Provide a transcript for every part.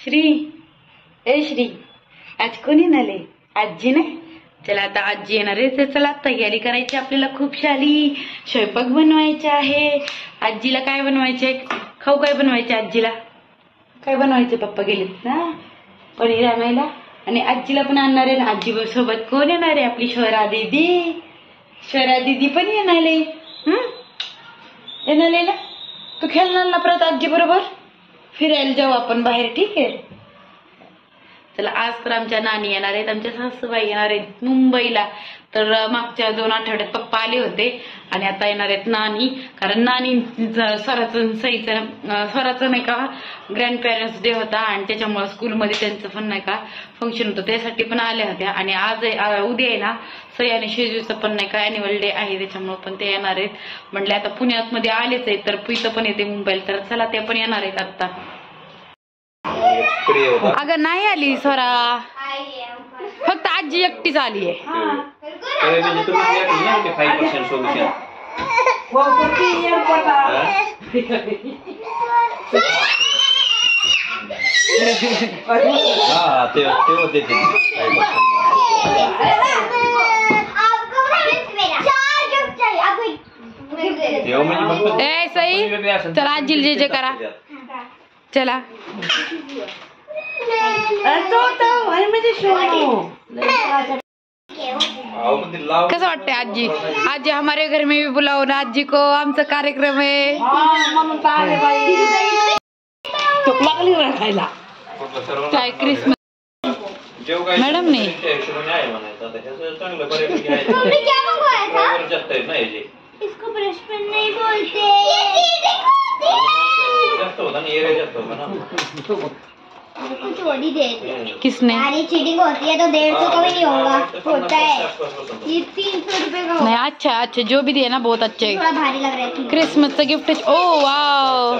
श्री ए श्री आज कोणी नाले आजी नाही. चला आता आजी येणार आहे तर चला तयारी करायची आपल्याला. खूप सारी स्वयंपाक बनवायचा आहे. आजीला काय बनवायचे? खाऊ काय बनवायचे? आजीला काय बनवायचे? पप्पा गेलेत ना पनीर आणायला आणि आजीला पण आणणार आहे ना. आजी सोबत कोण येणार आहे? आपली स्वरा दीदी. स्वरा दीदी पण येणार आहे. येणार ना. तू खेळणार ना परत आजी बरोबर. फिरायला जाऊ आपण बाहेर. ठीक आहे. चला आज तर आमच्या नानी येणार आहेत. आमच्या सासूबाई येणार आहेत मुंबईला. तर मागच्या 2 आठवड्यात पप्पा आले होते आणि आता येणार आहेत नानी. कारण नानी स्वराचं नाही का ग्रँड पेरेंट्स डे होता आणि त्याच्यामुळे स्कूलमध्ये त्यांचं पण नाही का फंक्शन होतं, त्यासाठी पण आल्या होत्या. आणि आज उद्या आहे ना सई आणि शेजूचं पण नाही का अॅन्युअल डे आहे, त्याच्यामुळे पण ते येणार आहेत. म्हणले आता पुण्यात मध्ये आलेच आहेत तर पुईचं पण येते मुंबईला, तर चला ते पण येणार आहेत आता. अगं नाही आली स्वरा, फक्त आजी एकटीच आली आहे. ए सई चला आजी जे जे करा. चला कसं वाटतंय आजी? आजी हमारे घर में भी बुलाओ ना आजी को, आमचा कार्यक्रम आहे. काय क्रिसमस मॅडम ने इसको बचपन नहीं बोलते. कुछ ओडी दे. किसने? अरे चीटिंग होती है तो 150 का भी नहीं होगा. होता है ये 300 रुपए का. नहीं अच्छा अच्छा जो भी दिया ना बहुत अच्छे. थोड़ा भारी लग रहा है. क्रिसमस का गिफ्ट. Oh wow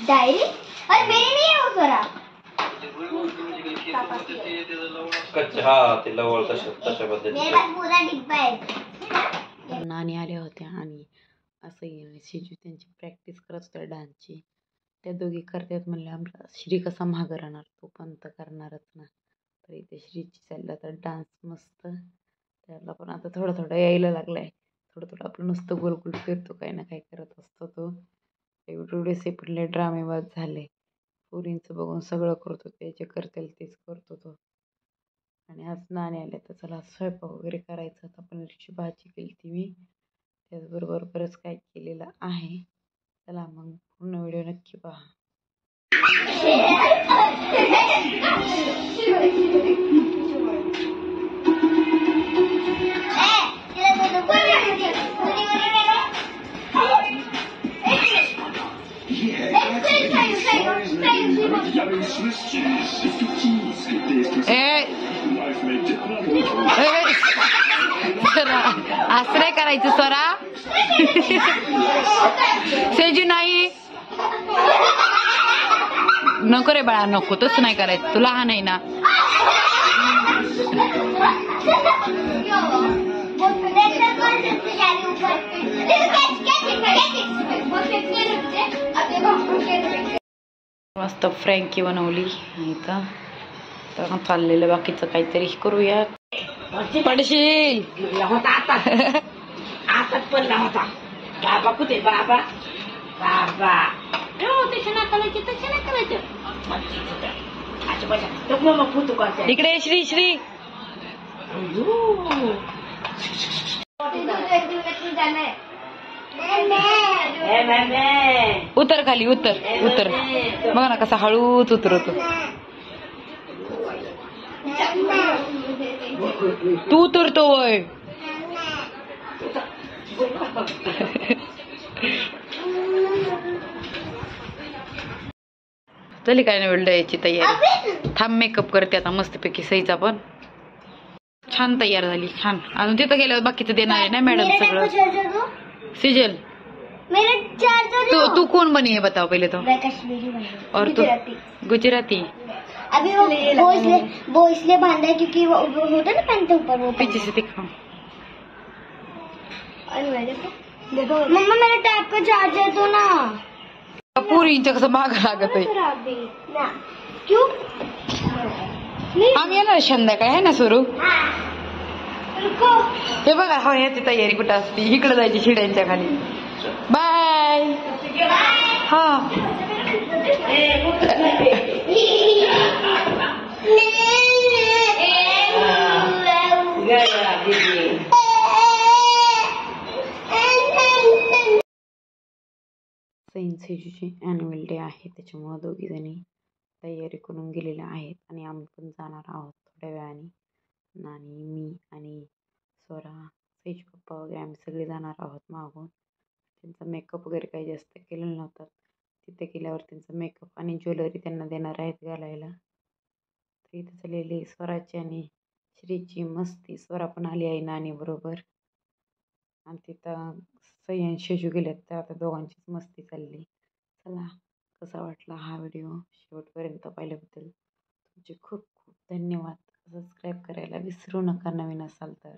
diary. अरे मेरी नहीं है वो जरा. मेरे पास पूरा डिब्बा है. नानी आल्या होत्या आणि असं शिजू त्यांची प्रॅक्टिस करत होत्या डान्सची. त्या दोघी करतात म्हणले आमचा श्री कसा मागं राहणार, तो पण तर करणारच ना. तर इथे श्रीची चालला तर डान्स मस्त. त्याला पण आता थोडं थोडं यायला लागलाय. थोडं थोडं आपलं नुसतं गोल गोल फिरतो, काही ना काही करत असतो तो. एवढेसे पडले ड्रामेबाज झाले. पोरींचं बघून सगळं करतो, ते जे करतील तेच करतो तो. आणि आज नाणी आले तर चला स्वयंपाक वगैरे करायचं. आता पनीरची भाजी केली ती मी, त्याचबरोबर बरंच काय केलेलं आहे. चला मग पूर्ण व्हिडिओ नक्की पहा. असं नाही करायचं स्वरा. सेजू नाही नको रे बाळा, नको तसं नाही करायचं, तू लहान आहे ना. मस्त फ्रँकी बनवली इथं. तर चाललेलं बाकीचं काहीतरी करूया. पडशील आताच पडला होता. बाबा कुठे? बाबा बाबा तसे ना करायचे, तसे ना करायचे. इकडे श्री श्री उतर खाली, उतर उतर. बघा ना कसा हळूच उतरतो. तू उतरतो वय. चली काय नाही याची तयारी. थांब मेकअप करते आता मस्तपैकी. सईचा पण छान तयार झाली, छान. अजून तिथं गेल्यावर बाकीचं देणार आहे ना मॅडम सगळं. सिजल मेरा चार्जर तू कौन बनी है बताओ पहले तो। मैं कश्मीरी बनी हूँ। और तू गुजराती। गुजराती। अभी वो इसलिए बांधा है क्योंकि वो होता है ना पहनते ऊपर वो पीछे से दिखाओ। देखो मम्मा मेरा टैब का चार्जर तो ना पूरी इंच कसं महाग लागत आहे। खराब भी ना क्यों आम्ही येणार संध्याकाळी आहे ना सुरू। रुको हे बघा हा ह्याची तयारी कुठं असते इकडे जायची शिड्यांच्या खाली। बाय हा सईन सेजूची ॲन्युअल डे आहे त्याच्यामुळं दोघी जणी तयारी करून गेलेल्या आहेत आणि आम्ही पण जाणार आहोत थोड्या वेळाने। नानी मी आणि स्वरा सेजू पप्पा वगैरे आम्ही सगळे जाणार आहोत मागून। त्यांचा मेकअप वगैरे काही जास्त केलेला नव्हता तिथे गेल्यावर त्यांचा मेकअप आणि ज्वेलरी त्यांना देणार आहेत घालायला। तर इथे चाललेली स्वराची आणि श्रीची मस्ती। स्वरा पण आली आहे नानी बरोबर आणि तिथं सई आणि शेजू गेलेत तर आता दोघांचीच मस्ती चालली। चला कसा वाटला हा व्हिडिओ शेवटपर्यंत पाहिल्याबद्दल तुमचे खूप खूप धन्यवाद। सबस्क्राईब करायला विसरू नका नवीन असाल तर।